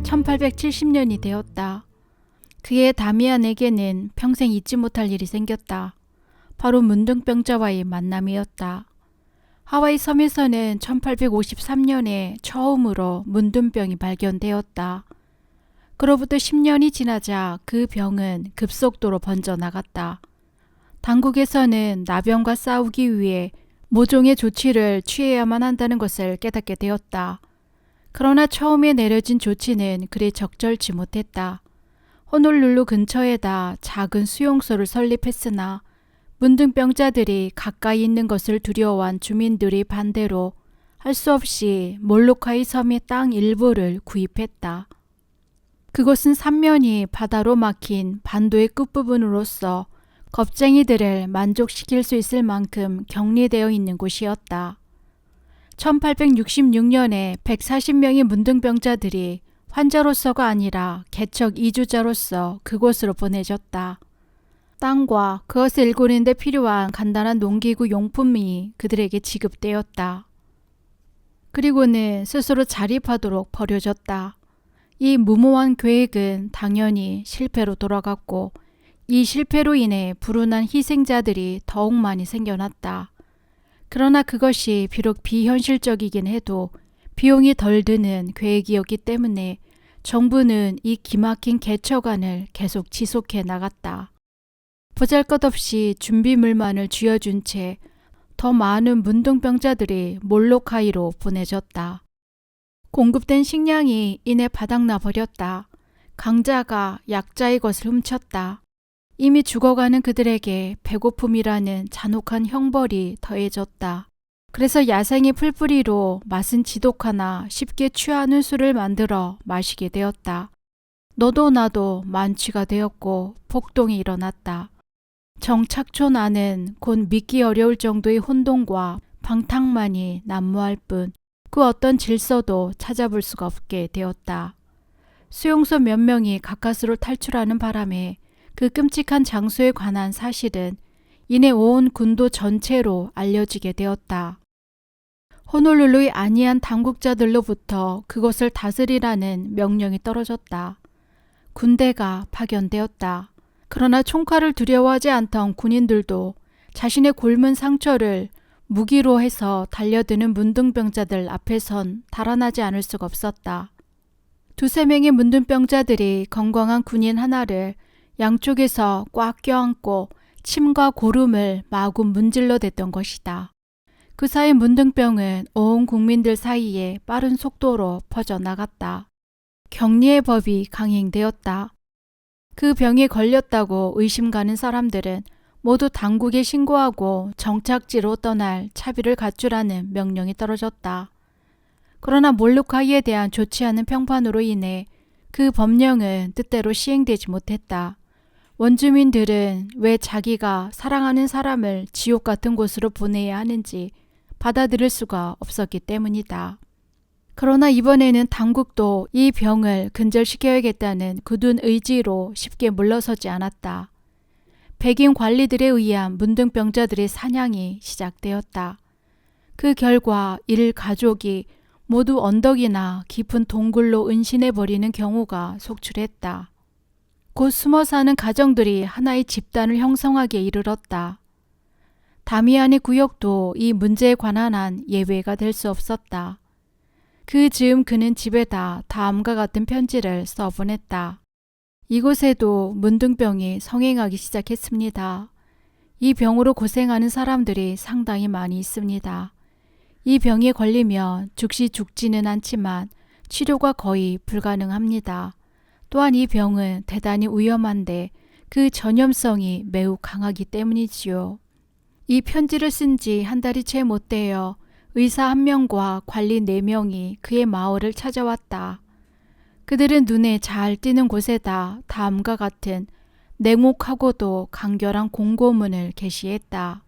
1870년이 되었다. 그의 다미안에게는 평생 잊지 못할 일이 생겼다. 바로 문둥병자와의 만남이었다. 하와이 섬에서는 1853년에 처음으로 문둥병이 발견되었다. 그로부터 10년이 지나자 그 병은 급속도로 번져나갔다. 당국에서는 나병과 싸우기 위해 모종의 조치를 취해야만 한다는 것을 깨닫게 되었다. 그러나 처음에 내려진 조치는 그리 적절치 못했다. 호놀룰루 근처에다 작은 수용소를 설립했으나 문둥병자들이 가까이 있는 것을 두려워한 주민들이 반대로 할 수 없이 몰로카이 섬의 땅 일부를 구입했다. 그곳은 삼면이 바다로 막힌 반도의 끝부분으로서 겁쟁이들을 만족시킬 수 있을 만큼 격리되어 있는 곳이었다. 1866년에 140명의 문둥병자들이 환자로서가 아니라 개척 이주자로서 그곳으로 보내졌다. 땅과 그것을 일구는 데 필요한 간단한 농기구 용품이 그들에게 지급되었다. 그리고는 스스로 자립하도록 버려졌다. 이 무모한 계획은 당연히 실패로 돌아갔고 이 실패로 인해 불운한 희생자들이 더욱 많이 생겨났다. 그러나 그것이 비록 비현실적이긴 해도 비용이 덜 드는 계획이었기 때문에 정부는 이 기막힌 개척안을 계속 지속해 나갔다. 보잘것없이 준비물만을 쥐어준 채 더 많은 문둥병자들이 몰로카이로 보내졌다. 공급된 식량이 이내 바닥나 버렸다. 강자가 약자의 것을 훔쳤다. 이미 죽어가는 그들에게 배고픔이라는 잔혹한 형벌이 더해졌다. 그래서 야생의 풀뿌리로 맛은 지독하나 쉽게 취하는 술을 만들어 마시게 되었다. 너도 나도 만취가 되었고 폭동이 일어났다. 정착촌 안은 곧 믿기 어려울 정도의 혼돈과 방탕만이 난무할 뿐 그 어떤 질서도 찾아볼 수가 없게 되었다. 수용소 몇 명이 가까스로 탈출하는 바람에 그 끔찍한 장소에 관한 사실은 이내 온 군도 전체로 알려지게 되었다. 호놀룰루의 안이한 당국자들로부터 그것을 다스리라는 명령이 떨어졌다. 군대가 파견되었다. 그러나 총칼을 두려워하지 않던 군인들도 자신의 곪은 상처를 무기로 해서 달려드는 문둥병자들 앞에선 달아나지 않을 수가 없었다. 두세 명의 문둥병자들이 건강한 군인 하나를 양쪽에서 꽉 껴안고 침과 고름을 마구 문질러 댔던 것이다. 그 사이 문둥병은 온 국민들 사이에 빠른 속도로 퍼져나갔다. 격리의 법이 강행되었다. 그 병에 걸렸다고 의심가는 사람들은 모두 당국에 신고하고 정착지로 떠날 차비를 갖추라는 명령이 떨어졌다. 그러나 몰로카이에 대한 좋지 않은 평판으로 인해 그 법령은 뜻대로 시행되지 못했다. 원주민들은 왜 자기가 사랑하는 사람을 지옥 같은 곳으로 보내야 하는지 받아들일 수가 없었기 때문이다. 그러나 이번에는 당국도 이 병을 근절시켜야겠다는 굳은 의지로 쉽게 물러서지 않았다. 백인 관리들에 의한 문둥병자들의 사냥이 시작되었다. 그 결과 일 가족이 모두 언덕이나 깊은 동굴로 은신해버리는 경우가 속출했다. 곧 숨어 사는 가정들이 하나의 집단을 형성하기에 이르렀다. 다미안의 구역도 이 문제에 관한 한 예외가 될 수 없었다. 그 즈음 그는 집에다 다음과 같은 편지를 써보냈다. 이곳에도 문둥병이 성행하기 시작했습니다. 이 병으로 고생하는 사람들이 상당히 많이 있습니다. 이 병에 걸리면 즉시 죽지는 않지만 치료가 거의 불가능합니다. 또한 이 병은 대단히 위험한데 그 전염성이 매우 강하기 때문이지요. 이 편지를 쓴 지 한 달이 채 못 되어 의사 1명과 관리 4명이 그의 마을을 찾아왔다. 그들은 눈에 잘 띄는 곳에다 다음과 같은 냉혹하고도 간결한 공고문을 게시했다.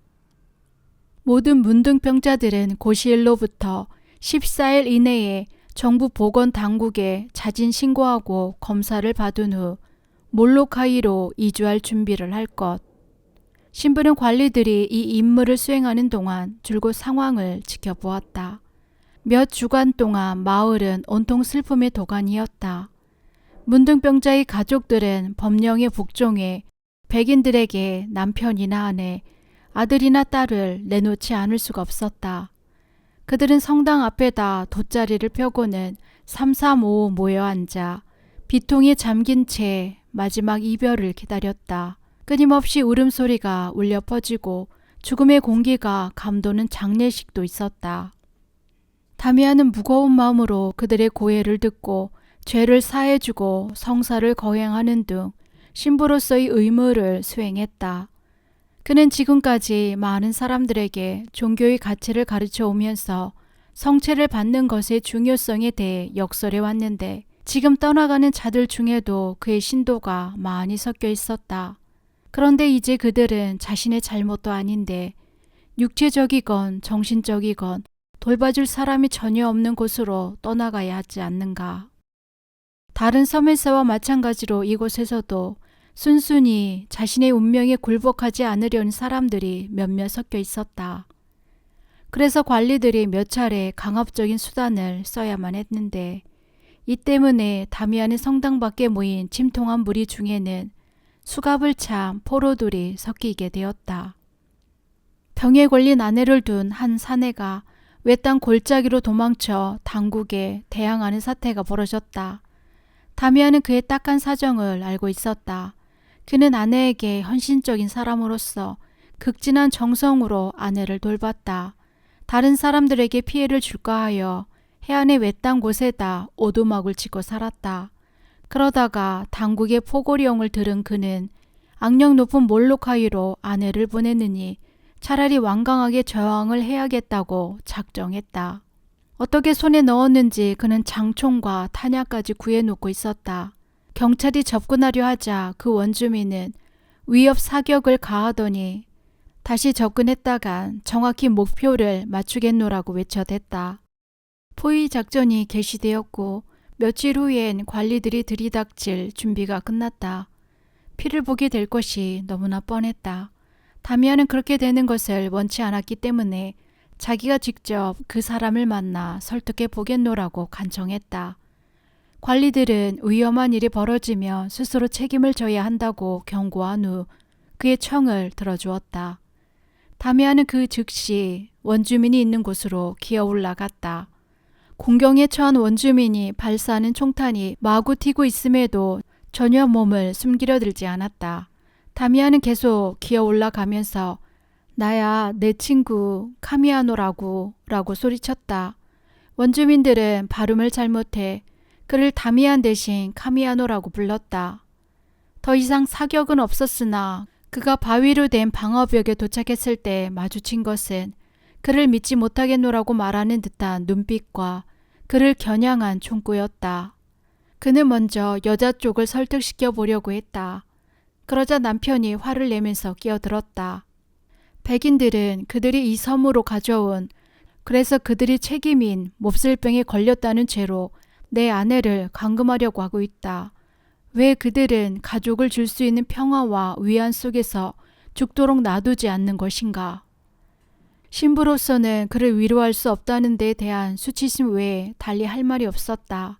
모든 문둥병자들은 고시일로부터 14일 이내에 정부 보건당국에 자진 신고하고 검사를 받은 후 몰로카이로 이주할 준비를 할 것. 신부는 관리들이 이 임무를 수행하는 동안 줄곧 상황을 지켜보았다. 몇 주간 동안 마을은 온통 슬픔의 도가니였다. 문둥병자의 가족들은 법령에 복종해 백인들에게 남편이나 아내, 아들이나 딸을 내놓지 않을 수가 없었다. 그들은 성당 앞에다 돗자리를 펴고는 삼삼오오 모여 앉아 비통에 잠긴 채 마지막 이별을 기다렸다. 끊임없이 울음소리가 울려 퍼지고 죽음의 공기가 감도는 장례식도 있었다. 다미안은 무거운 마음으로 그들의 고해를 듣고 죄를 사해주고 성사를 거행하는 등 신부로서의 의무를 수행했다. 그는 지금까지 많은 사람들에게 종교의 가치를 가르쳐 오면서 성체를 받는 것의 중요성에 대해 역설해 왔는데 지금 떠나가는 자들 중에도 그의 신도가 많이 섞여 있었다. 그런데 이제 그들은 자신의 잘못도 아닌데 육체적이건 정신적이건 돌봐줄 사람이 전혀 없는 곳으로 떠나가야 하지 않는가. 다른 섬에서와 마찬가지로 이곳에서도 순순히 자신의 운명에 굴복하지 않으려는 사람들이 몇몇 섞여 있었다. 그래서 관리들이 몇 차례 강압적인 수단을 써야만 했는데 이 때문에 다미안의 성당 밖에 모인 침통한 무리 중에는 수갑을 찬 포로들이 섞이게 되었다. 병에 걸린 아내를 둔 한 사내가 외딴 골짜기로 도망쳐 당국에 대항하는 사태가 벌어졌다. 다미안은 그의 딱한 사정을 알고 있었다. 그는 아내에게 헌신적인 사람으로서 극진한 정성으로 아내를 돌봤다. 다른 사람들에게 피해를 줄까 하여 해안의 외딴 곳에다 오두막을 치고 살았다. 그러다가 당국의 포고령을 들은 그는 악령 높은 몰로카이로 아내를 보내느니 차라리 완강하게 저항을 해야겠다고 작정했다. 어떻게 손에 넣었는지 그는 장총과 탄약까지 구해놓고 있었다. 경찰이 접근하려 하자 그 원주민은 위협 사격을 가하더니 다시 접근했다간 정확히 목표를 맞추겠노라고 외쳐댔다. 포위 작전이 개시되었고 며칠 후엔 관리들이 들이닥칠 준비가 끝났다. 피를 보게 될 것이 너무나 뻔했다. 다미안은 그렇게 되는 것을 원치 않았기 때문에 자기가 직접 그 사람을 만나 설득해 보겠노라고 간청했다. 관리들은 위험한 일이 벌어지면 스스로 책임을 져야 한다고 경고한 후 그의 청을 들어주었다. 다미안은 그 즉시 원주민이 있는 곳으로 기어 올라갔다. 공경에 처한 원주민이 발사하는 총탄이 마구 튀고 있음에도 전혀 몸을 숨기려 들지 않았다. 다미안은 계속 기어 올라가면서 나야 내 친구 카미아노라고 라고 소리쳤다. 원주민들은 발음을 잘못해 그를 다미안 대신 카미아노라고 불렀다. 더 이상 사격은 없었으나 그가 바위로 된 방어벽에 도착했을 때 마주친 것은 그를 믿지 못하겠노라고 말하는 듯한 눈빛과 그를 겨냥한 총구였다. 그는 먼저 여자 쪽을 설득시켜 보려고 했다. 그러자 남편이 화를 내면서 끼어들었다. 백인들은 그들이 이 섬으로 가져온 그래서 그들이 책임인 몹쓸병에 걸렸다는 죄로 내 아내를 감금하려고 하고 있다. 왜 그들은 가족을 줄 수 있는 평화와 위안 속에서 죽도록 놔두지 않는 것인가? 신부로서는 그를 위로할 수 없다는 데에 대한 수치심 외에 달리 할 말이 없었다.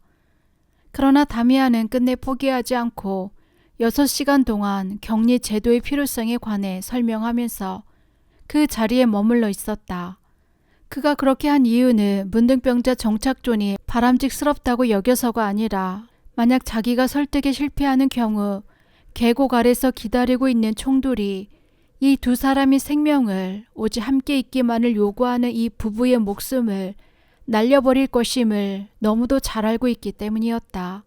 그러나 다미안은 끝내 포기하지 않고 6시간 동안 격리 제도의 필요성에 관해 설명하면서 그 자리에 머물러 있었다. 그가 그렇게 한 이유는 문둥병자 정착존이 바람직스럽다고 여겨서가 아니라 만약 자기가 설득에 실패하는 경우 계곡 아래서 기다리고 있는 총돌이 이 두 사람의 생명을 오직 함께 있기만을 요구하는 이 부부의 목숨을 날려버릴 것임을 너무도 잘 알고 있기 때문이었다.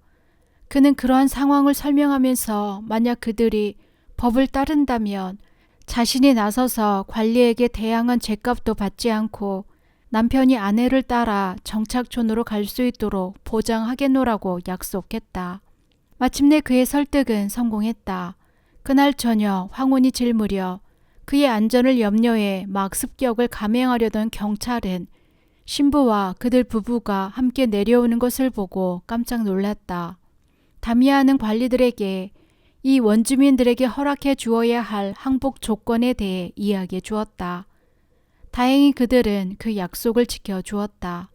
그는 그러한 상황을 설명하면서 만약 그들이 법을 따른다면 자신이 나서서 관리에게 대항한 죗값도 받지 않고 남편이 아내를 따라 정착촌으로 갈 수 있도록 보장하겠노라고 약속했다. 마침내 그의 설득은 성공했다. 그날 저녁 황혼이 질 무렵 그의 안전을 염려해 막 습격을 감행하려던 경찰은 신부와 그들 부부가 함께 내려오는 것을 보고 깜짝 놀랐다. 다미안은 관리들에게 이 원주민들에게 허락해 주어야 할 항복 조건에 대해 이야기해 주었다. 다행히 그들은 그 약속을 지켜 주었다.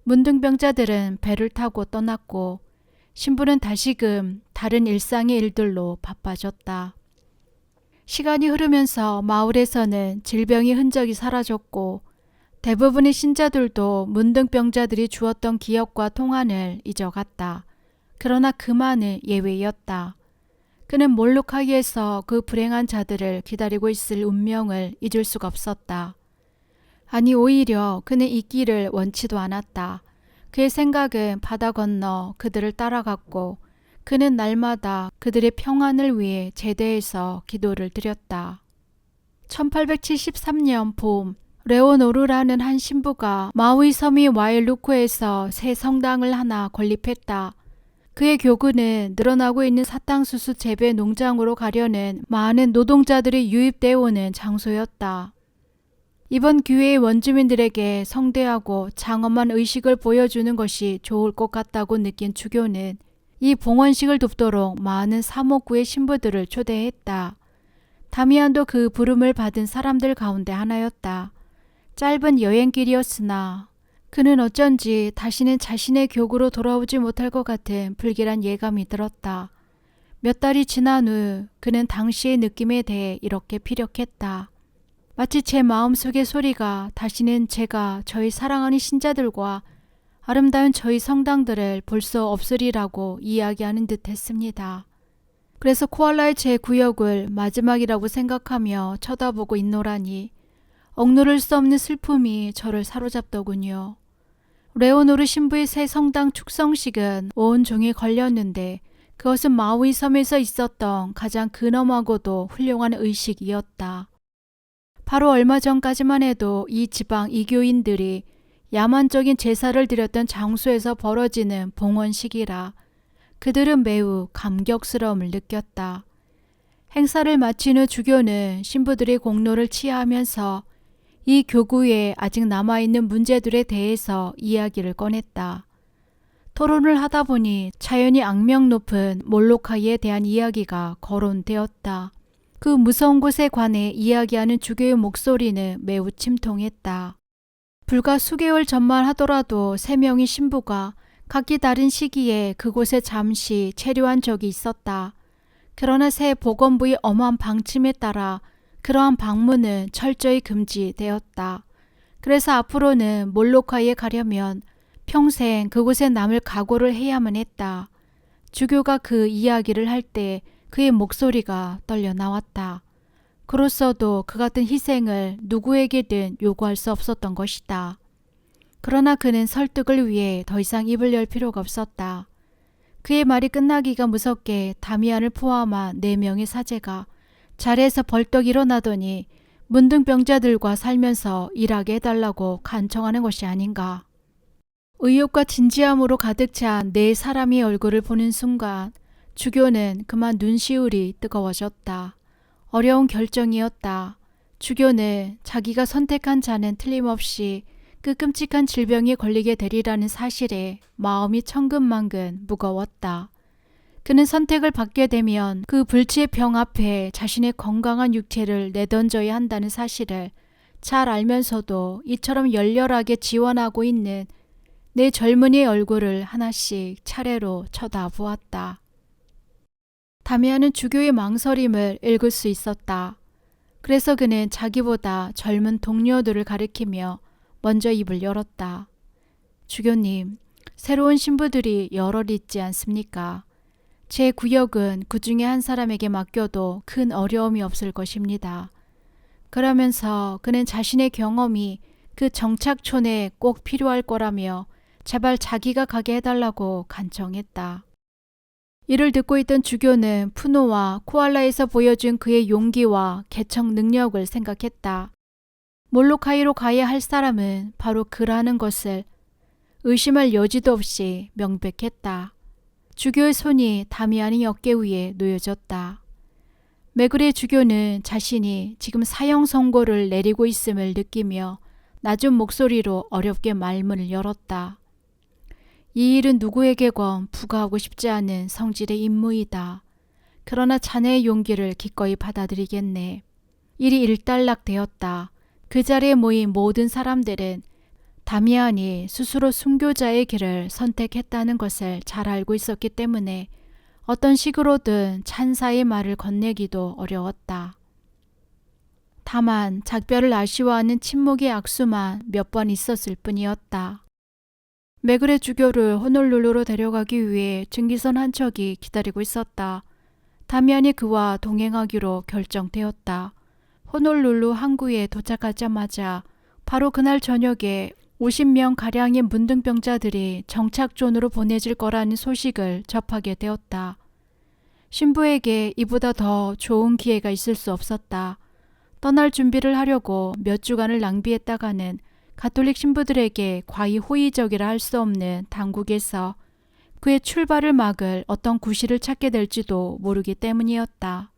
문둥병자들은 배를 타고 떠났고 신부는 다시금 다른 일상의 일들로 바빠졌다. 시간이 흐르면서 마을에서는 질병의 흔적이 사라졌고 대부분의 신자들도 문둥병자들이 주었던 기억과 통한을 잊어갔다. 그러나 그만은 예외였다. 그는 몰루카이에서 그 불행한 자들을 기다리고 있을 운명을 잊을 수가 없었다. 아니 오히려 그는 잊기를 원치도 않았다. 그의 생각은 바다 건너 그들을 따라갔고 그는 날마다 그들의 평안을 위해 제대해서 기도를 드렸다. 1873년 봄 레오노르라는 한 신부가 마우이 섬이 와일루쿠에서 새 성당을 하나 건립했다. 그의 교구는 늘어나고 있는 사탕수수 재배 농장으로 가려는 많은 노동자들이 유입되어 오는 장소였다. 이번 기회에 원주민들에게 성대하고 장엄한 의식을 보여주는 것이 좋을 것 같다고 느낀 주교는 이 봉헌식을 돕도록 많은 사목구의 신부들을 초대했다. 다미안도 그 부름을 받은 사람들 가운데 하나였다. 짧은 여행길이었으나 그는 어쩐지 다시는 자신의 교구로 돌아오지 못할 것 같은 불길한 예감이 들었다. 몇 달이 지난 후 그는 당시의 느낌에 대해 이렇게 피력했다. 마치 제 마음속의 소리가 다시는 제가 저희 사랑하는 신자들과 아름다운 저희 성당들을 볼 수 없으리라고 이야기하는 듯 했습니다. 그래서 코알라의 제 구역을 마지막이라고 생각하며 쳐다보고 있노라니 억누를 수 없는 슬픔이 저를 사로잡더군요. 레오노르 신부의 새 성당 축성식은 온종일 걸렸는데 그것은 마우이 섬에서 있었던 가장 근엄하고도 훌륭한 의식이었다. 바로 얼마 전까지만 해도 이 지방 이교인들이 야만적인 제사를 드렸던 장소에서 벌어지는 봉헌식이라 그들은 매우 감격스러움을 느꼈다. 행사를 마친 후 주교는 신부들의 공로를 치하하면서 이 교구에 아직 남아있는 문제들에 대해서 이야기를 꺼냈다. 토론을 하다 보니 자연히 악명 높은 몰로카이에 대한 이야기가 거론되었다. 그 무서운 곳에 관해 이야기하는 주교의 목소리는 매우 침통했다. 불과 수개월 전만 하더라도 3명의 신부가 각기 다른 시기에 그곳에 잠시 체류한 적이 있었다. 그러나 새 보건부의 엄한 방침에 따라 그러한 방문은 철저히 금지되었다. 그래서 앞으로는 몰로카이에 가려면 평생 그곳에 남을 각오를 해야만 했다. 주교가 그 이야기를 할 때 그의 목소리가 떨려 나왔다. 그로써도 그 같은 희생을 누구에게든 요구할 수 없었던 것이다. 그러나 그는 설득을 위해 더 이상 입을 열 필요가 없었다. 그의 말이 끝나기가 무섭게 다미안을 포함한 4명의 사제가 자리에서 벌떡 일어나더니 문둥병자들과 살면서 일하게 해달라고 간청하는 것이 아닌가. 의욕과 진지함으로 가득 찬 4사람의 얼굴을 보는 순간 주교는 그만 눈시울이 뜨거워졌다. 어려운 결정이었다. 주교는 자기가 선택한 자는 틀림없이 그 끔찍한 질병에 걸리게 되리라는 사실에 마음이 천근만근 무거웠다. 그는 선택을 받게 되면 그 불치의 병 앞에 자신의 건강한 육체를 내던져야 한다는 사실을 잘 알면서도 이처럼 열렬하게 지원하고 있는 내 젊은이의 얼굴을 하나씩 차례로 쳐다보았다. 다미안은 주교의 망설임을 읽을 수 있었다. 그래서 그는 자기보다 젊은 동료들을 가리키며 먼저 입을 열었다. 주교님, 새로운 신부들이 여럿 있지 않습니까? 제 구역은 그 중에 한 사람에게 맡겨도 큰 어려움이 없을 것입니다. 그러면서 그는 자신의 경험이 그 정착촌에 꼭 필요할 거라며 제발 자기가 가게 해달라고 간청했다. 이를 듣고 있던 주교는 푸노와 코알라에서 보여준 그의 용기와 개척 능력을 생각했다. 몰로카이로 가야 할 사람은 바로 그라는 것을 의심할 여지도 없이 명백했다. 주교의 손이 다미안의 어깨 위에 놓여졌다. 메그레 주교는 자신이 지금 사형 선고를 내리고 있음을 느끼며 낮은 목소리로 어렵게 말문을 열었다. 이 일은 누구에게건 부과하고 싶지 않은 성질의 임무이다. 그러나 자네의 용기를 기꺼이 받아들이겠네. 일이 일단락되었다. 그 자리에 모인 모든 사람들은 다미안이 스스로 순교자의 길을 선택했다는 것을 잘 알고 있었기 때문에 어떤 식으로든 찬사의 말을 건네기도 어려웠다. 다만 작별을 아쉬워하는 침묵의 악수만 몇 번 있었을 뿐이었다. 메그레 주교를 호놀룰루로 데려가기 위해 증기선 한 척이 기다리고 있었다. 다미안이 그와 동행하기로 결정되었다. 호놀룰루 항구에 도착하자마자 바로 그날 저녁에 50명가량의 문둥병자들이 정착존으로 보내질 거라는 소식을 접하게 되었다. 신부에게 이보다 더 좋은 기회가 있을 수 없었다. 떠날 준비를 하려고 몇 주간을 낭비했다가는 가톨릭 신부들에게 과히 호의적이라 할 수 없는 당국에서 그의 출발을 막을 어떤 구실을 찾게 될지도 모르기 때문이었다.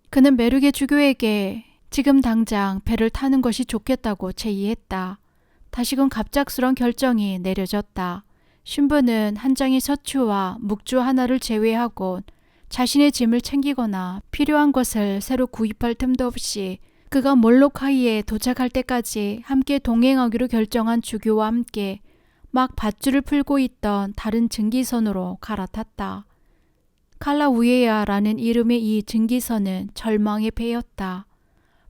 그는 메르게 주교에게 지금 당장 배를 타는 것이 좋겠다고 제의했다. 다시금 갑작스런 결정이 내려졌다. 신부는 한 장의 서추와 묵주 하나를 제외하고 자신의 짐을 챙기거나 필요한 것을 새로 구입할 틈도 없이 그가 몰로카이에 도착할 때까지 함께 동행하기로 결정한 주교와 함께 막 밧줄을 풀고 있던 다른 증기선으로 갈아탔다. 칼라우에야라는 이름의 이 증기선은 절망의 배였다.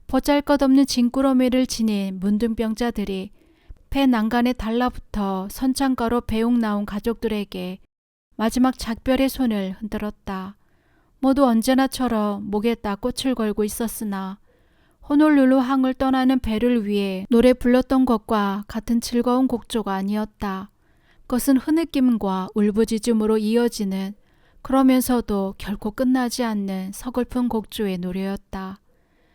보잘것없는 짐꾸러미를 지닌 문둥병자들이 배 난간에 달라붙어 선창가로 배웅 나온 가족들에게 마지막 작별의 손을 흔들었다. 모두 언제나처럼 목에다 꽃을 걸고 있었으나 호놀룰루 항을 떠나는 배를 위해 노래 불렀던 것과 같은 즐거운 곡조가 아니었다. 그것은 흐느낌과 울부짖음으로 이어지는 그러면서도 결코 끝나지 않는 서글픈 곡조의 노래였다.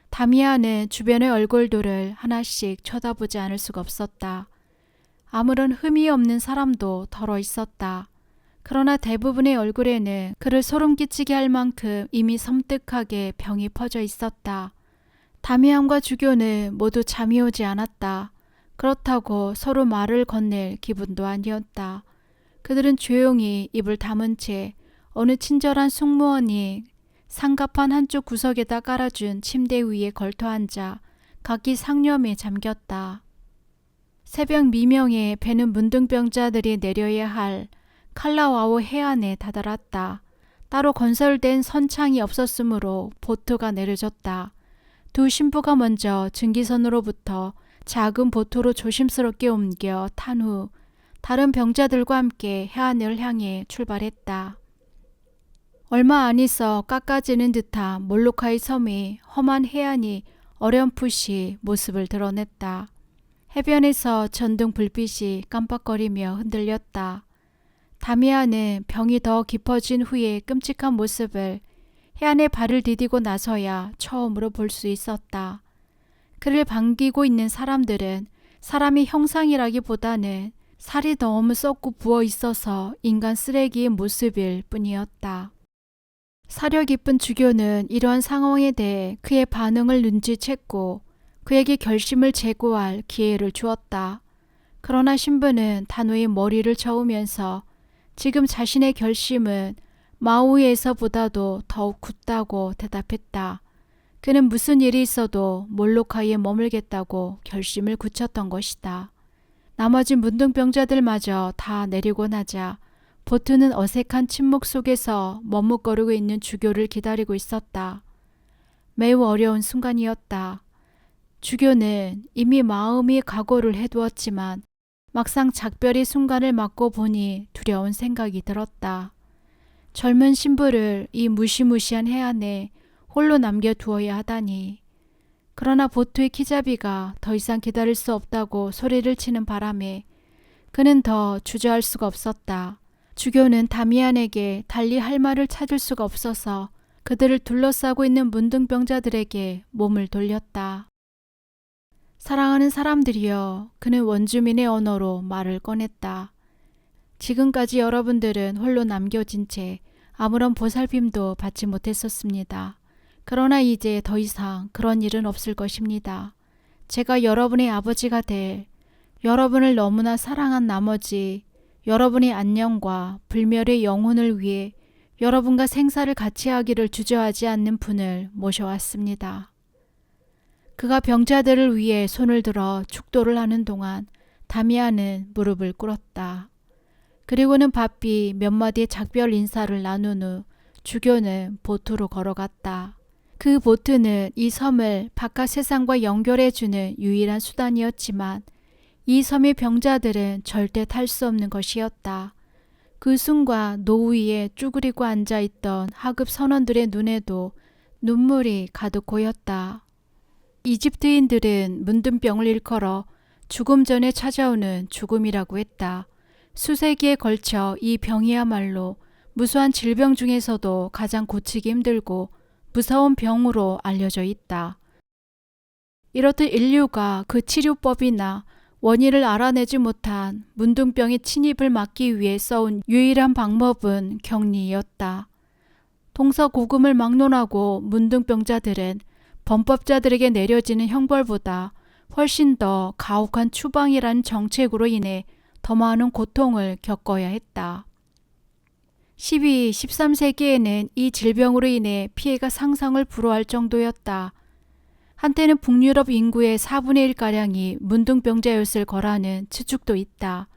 다미안은 주변의 얼굴들을 하나씩 쳐다보지 않을 수가 없었다. 아무런 흠이 없는 사람도 덜어 있었다. 그러나 대부분의 얼굴에는 그를 소름 끼치게 할 만큼 이미 섬뜩하게 병이 퍼져 있었다. 다미안과 주교는 모두 잠이 오지 않았다. 그렇다고 서로 말을 건넬 기분도 아니었다. 그들은 조용히 입을 다문 채 어느 친절한 승무원이 상갑한 한쪽 구석에다 깔아준 침대 위에 걸터앉아 각기 상념에 잠겼다. 새벽 미명에 배는 문둥병자들이 내려야 할 칼라와오 해안에 다다랐다. 따로 건설된 선창이 없었으므로 보트가 내려졌다. 두 신부가 먼저 증기선으로부터 작은 보트로 조심스럽게 옮겨 탄 후 다른 병자들과 함께 해안을 향해 출발했다. 얼마 안 있어 깎아지는 듯한 몰로카이 섬의 험한 해안이 어렴풋이 모습을 드러냈다. 해변에서 전등 불빛이 깜빡거리며 흔들렸다. 다미안은 병이 더 깊어진 후에 끔찍한 모습을 해안에 발을 디디고 나서야 처음으로 볼 수 있었다. 그를 반기고 있는 사람들은 사람의 형상이라기보다는 살이 너무 썩고 부어 있어서 인간 쓰레기의 모습일 뿐이었다. 사려 깊은 주교는 이러한 상황에 대해 그의 반응을 눈치챘고 그에게 결심을 재고할 기회를 주었다. 그러나 신부는 단호히 머리를 저으면서 지금 자신의 결심은 마우이에서보다도 더욱 굳다고 대답했다. 그는 무슨 일이 있어도 몰로카이에 머물겠다고 결심을 굳혔던 것이다. 나머지 문둥병자들마저 다 내리고 나자 보트는 어색한 침묵 속에서 머뭇거리고 있는 주교를 기다리고 있었다. 매우 어려운 순간이었다. 주교는 이미 마음이 각오를 해두었지만 막상 작별의 순간을 맞고 보니 두려운 생각이 들었다. 젊은 신부를 이 무시무시한 해안에 홀로 남겨두어야 하다니. 그러나 보트의 키잡이가 더 이상 기다릴 수 없다고 소리를 치는 바람에 그는 더 주저할 수가 없었다. 주교는 다미안에게 달리 할 말을 찾을 수가 없어서 그들을 둘러싸고 있는 문둥병자들에게 몸을 돌렸다. 사랑하는 사람들이여, 그는 원주민의 언어로 말을 꺼냈다. 지금까지 여러분들은 홀로 남겨진 채 아무런 보살핌도 받지 못했었습니다. 그러나 이제 더 이상 그런 일은 없을 것입니다. 제가 여러분의 아버지가 될, 여러분을 너무나 사랑한 나머지 여러분의 안녕과 불멸의 영혼을 위해 여러분과 생사를 같이 하기를 주저하지 않는 분을 모셔왔습니다. 그가 병자들을 위해 손을 들어 축도를 하는 동안 다미안은 무릎을 꿇었다. 그리고는 바삐 몇 마디의 작별 인사를 나눈 후 주교는 보트로 걸어갔다. 그 보트는 이 섬을 바깥 세상과 연결해주는 유일한 수단이었지만 이 섬의 병자들은 절대 탈 수 없는 것이었다. 그 순간 노 위에 쭈그리고 앉아있던 하급 선원들의 눈에도 눈물이 가득 고였다. 이집트인들은 문둥병을 일컬어 죽음 전에 찾아오는 죽음이라고 했다. 수세기에 걸쳐 이 병이야말로 무수한 질병 중에서도 가장 고치기 힘들고 무서운 병으로 알려져 있다. 이렇듯 인류가 그 치료법이나 원인을 알아내지 못한 문둥병의 침입을 막기 위해 써온 유일한 방법은 격리였다. 동서고금을 막론하고 문둥병자들은 범법자들에게 내려지는 형벌보다 훨씬 더 가혹한 추방이라는 정책으로 인해 더 많은 고통을 겪어야 했다. 12, 13세기에는 이 질병으로 인해 피해가 상상을 불허할 정도였다. 한때는 북유럽 인구의 4분의 1가량이 문둥병자였을 거라는 추측도 있다.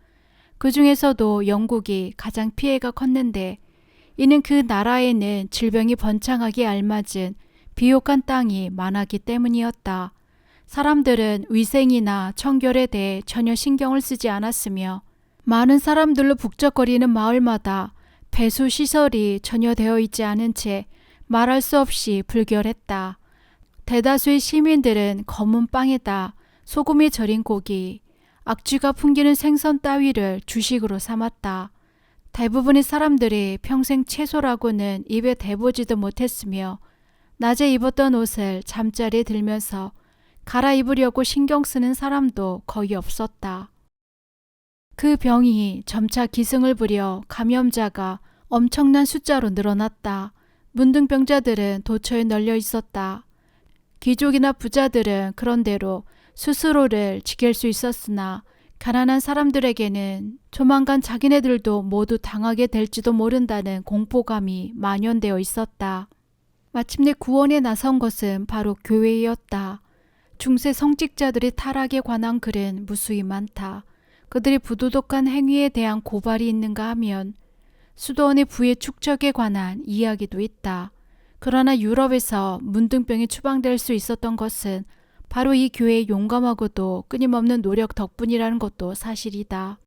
그 중에서도 영국이 가장 피해가 컸는데 이는 그 나라에는 질병이 번창하기에 알맞은 비옥한 땅이 많았기 때문이었다. 사람들은 위생이나 청결에 대해 전혀 신경을 쓰지 않았으며 많은 사람들로 북적거리는 마을마다 배수시설이 전혀 되어 있지 않은 채 말할 수 없이 불결했다. 대다수의 시민들은 검은 빵에다 소금이 절인 고기, 악취가 풍기는 생선 따위를 주식으로 삼았다. 대부분의 사람들이 평생 채소라고는 입에 대보지도 못했으며 낮에 입었던 옷을 잠자리에 들면서 갈아입으려고 신경 쓰는 사람도 거의 없었다. 그 병이 점차 기승을 부려 감염자가 엄청난 숫자로 늘어났다. 문둥병자들은 도처에 널려 있었다. 귀족이나 부자들은 그런대로 스스로를 지킬 수 있었으나 가난한 사람들에게는 조만간 자기네들도 모두 당하게 될지도 모른다는 공포감이 만연되어 있었다. 마침내 구원에 나선 것은 바로 교회였다. 중세 성직자들의 타락에 관한 글은 무수히 많다. 그들이 부도덕한 행위에 대한 고발이 있는가 하면 수도원의 부의 축적에 관한 이야기도 있다. 그러나 유럽에서 문둥병이 추방될 수 있었던 것은 바로 이 교회의 용감하고도 끊임없는 노력 덕분이라는 것도 사실이다.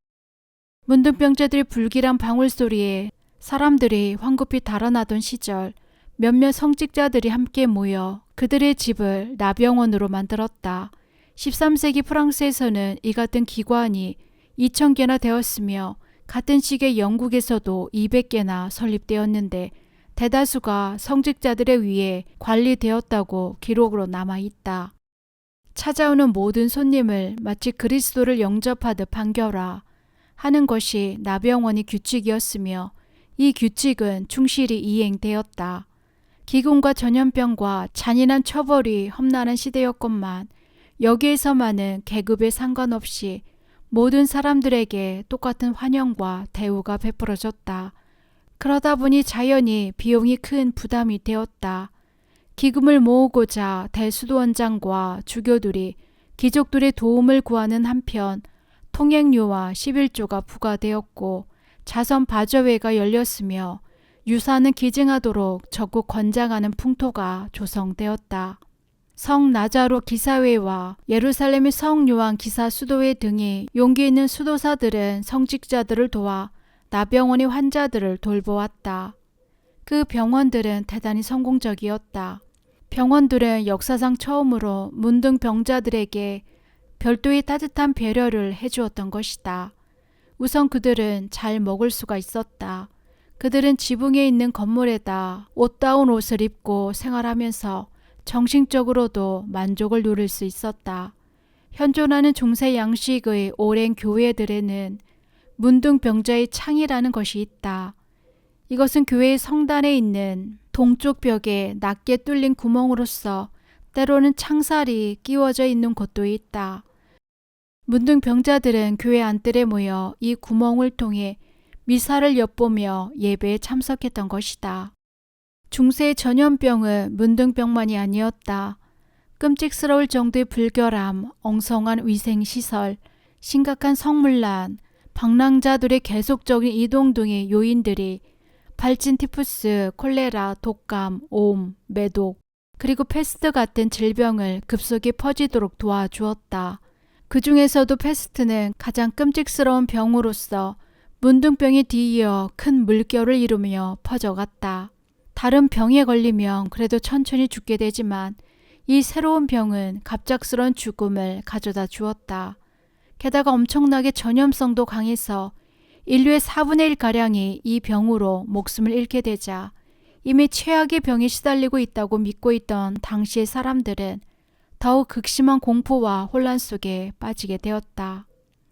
문둥병자들의 불길한 방울소리에 사람들이 황급히 달아나던 시절 몇몇 성직자들이 함께 모여 그들의 집을 나병원으로 만들었다. 13세기 프랑스에서는 이 같은 기관이 2000개나 되었으며 같은 시기에 영국에서도 200개나 설립되었는데 대다수가 성직자들에 의해 관리되었다고 기록으로 남아있다. 찾아오는 모든 손님을 마치 그리스도를 영접하듯 반겨라 하는 것이 나병원의 규칙이었으며 이 규칙은 충실히 이행되었다. 기근과 전염병과 잔인한 처벌이 험난한 시대였건만 여기에서만은 계급에 상관없이 모든 사람들에게 똑같은 환영과 대우가 베풀어졌다. 그러다 보니 자연히 비용이 큰 부담이 되었다. 기금을 모으고자 대수도원장과 주교들이 귀족들의 도움을 구하는 한편 통행료와 11조가 부과되었고 자선 바저회가 열렸으며 유사는 기증하도록 적극 권장하는 풍토가 조성되었다. 성 나자로 기사회와 예루살렘의 성 요한 기사 수도회 등이 용기 있는 수도사들은 성직자들을 도와 나병원의 환자들을 돌보았다. 그 병원들은 대단히 성공적이었다. 병원들은 역사상 처음으로 문둥병자들에게 별도의 따뜻한 배려를 해주었던 것이다. 우선 그들은 잘 먹을 수가 있었다. 그들은 지붕에 있는 건물에다 옷다운 옷을 입고 생활하면서 정신적으로도 만족을 누릴 수 있었다. 현존하는 중세 양식의 오랜 교회들에는 문둥병자의 창이라는 것이 있다. 이것은 교회의 성단에 있는 동쪽 벽에 낮게 뚫린 구멍으로서 때로는 창살이 끼워져 있는 곳도 있다. 문둥병자들은 교회 안뜰에 모여 이 구멍을 통해 미사를 엿보며 예배에 참석했던 것이다. 중세의 전염병은 문둥병만이 아니었다. 끔찍스러울 정도의 불결함, 엉성한 위생시설, 심각한 성물난, 방랑자들의 계속적인 이동 등의 요인들이 발진 티푸스, 콜레라, 독감, 옴, 매독, 그리고 패스트 같은 질병을 급속히 퍼지도록 도와주었다. 그 중에서도 패스트는 가장 끔찍스러운 병으로서 문둥병에 뒤이어 큰 물결을 이루며 퍼져갔다. 다른 병에 걸리면 그래도 천천히 죽게 되지만 이 새로운 병은 갑작스러운 죽음을 가져다 주었다. 게다가 엄청나게 전염성도 강해서 인류의 4분의 1가량이 이 병으로 목숨을 잃게 되자 이미 최악의 병에 시달리고 있다고 믿고 있던 당시의 사람들은 더욱 극심한 공포와 혼란 속에 빠지게 되었다.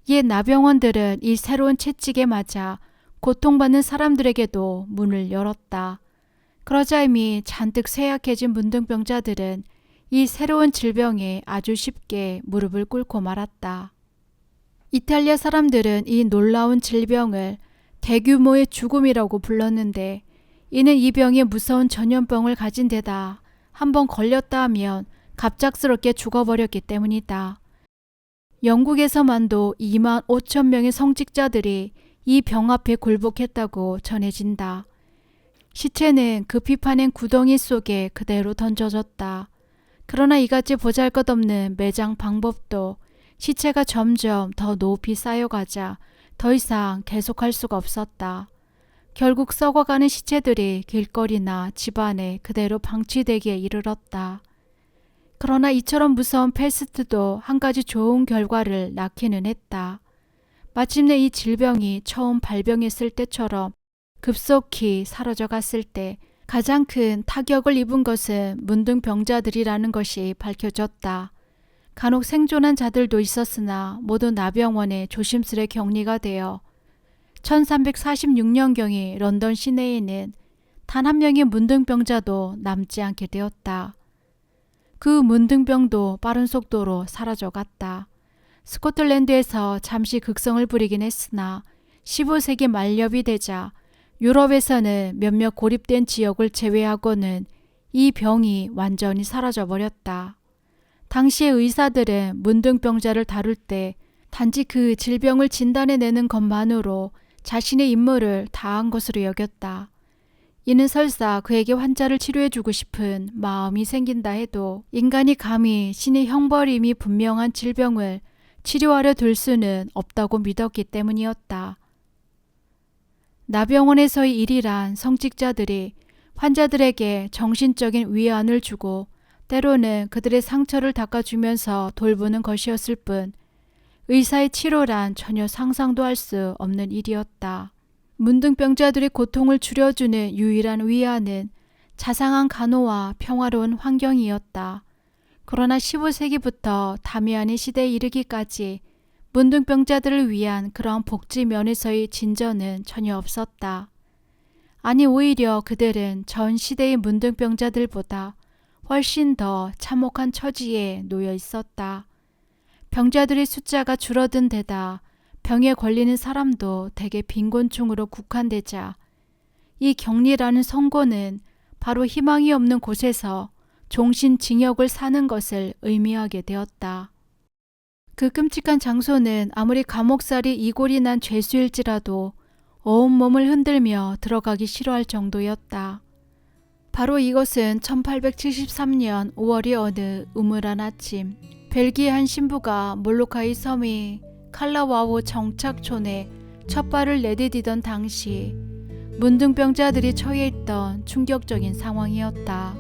옛 나병원들은 이 새로운 채찍에 맞아 고통받는 사람들에게도 문을 열었다. 그러자 이미 잔뜩 쇠약해진 문둥병자들은 이 새로운 질병에 아주 쉽게 무릎을 꿇고 말았다. 이탈리아 사람들은 이 놀라운 질병을 대규모의 죽음이라고 불렀는데 이는 이 병에 무서운 전염병을 가진 데다 한번 걸렸다 하면 갑작스럽게 죽어버렸기 때문이다. 영국에서만도 2만 5천 명의 성직자들이 이 병 앞에 굴복했다고 전해진다. 시체는 급히 파낸 구덩이 속에 그대로 던져졌다. 그러나 이같이 보잘것없는 매장 방법도 시체가 점점 더 높이 쌓여가자 더 이상 계속할 수가 없었다. 결국 썩어가는 시체들이 길거리나 집안에 그대로 방치되기에 이르렀다. 그러나 이처럼 무서운 패스트도 한 가지 좋은 결과를 낳기는 했다. 마침내 이 질병이 처음 발병했을 때처럼 급속히 사라져갔을 때 가장 큰 타격을 입은 것은 문둥병자들이라는 것이 밝혀졌다. 간혹 생존한 자들도 있었으나 모두 나병원에 조심스레 격리가 되어 1346년경에 런던 시내에는 단 한 명의 문둥병자도 남지 않게 되었다. 그 문둥병도 빠른 속도로 사라져갔다. 스코틀랜드에서 잠시 극성을 부리긴 했으나 15세기 말엽이 되자 유럽에서는 몇몇 고립된 지역을 제외하고는 이 병이 완전히 사라져버렸다. 당시의 의사들은 문둥병자를 다룰 때 단지 그 질병을 진단해내는 것만으로 자신의 임무를 다한 것으로 여겼다. 이는 설사 그에게 환자를 치료해주고 싶은 마음이 생긴다 해도 인간이 감히 신의 형벌임이 분명한 질병을 치료하려 들 수는 없다고 믿었기 때문이었다. 나병원에서의 일이란 성직자들이 환자들에게 정신적인 위안을 주고 때로는 그들의 상처를 닦아주면서 돌보는 것이었을 뿐 의사의 치료란 전혀 상상도 할 수 없는 일이었다. 문둥병자들의 고통을 줄여주는 유일한 위안은 자상한 간호와 평화로운 환경이었다. 그러나 15세기부터 다미안의 시대에 이르기까지 문둥병자들을 위한 그러한 복지 면에서의 진전은 전혀 없었다. 아니 오히려 그들은 전 시대의 문둥병자들보다 훨씬 더 참혹한 처지에 놓여 있었다. 병자들의 숫자가 줄어든 데다 병에 걸리는 사람도 대개 빈곤층으로 국한되자 이 격리라는 선고는 바로 희망이 없는 곳에서 종신징역을 사는 것을 의미하게 되었다. 그 끔찍한 장소는 아무리 감옥살이 이골이 난 죄수일지라도 온몸을 흔들며 들어가기 싫어할 정도였다. 바로 이것은 1873년 5월의 어느 우물한 아침 벨기에 한 신부가 몰로카의 섬이 칼라와우 정착촌에 첫 발을 내디디던 당시 문둥병자들이 처해 있던 충격적인 상황이었다.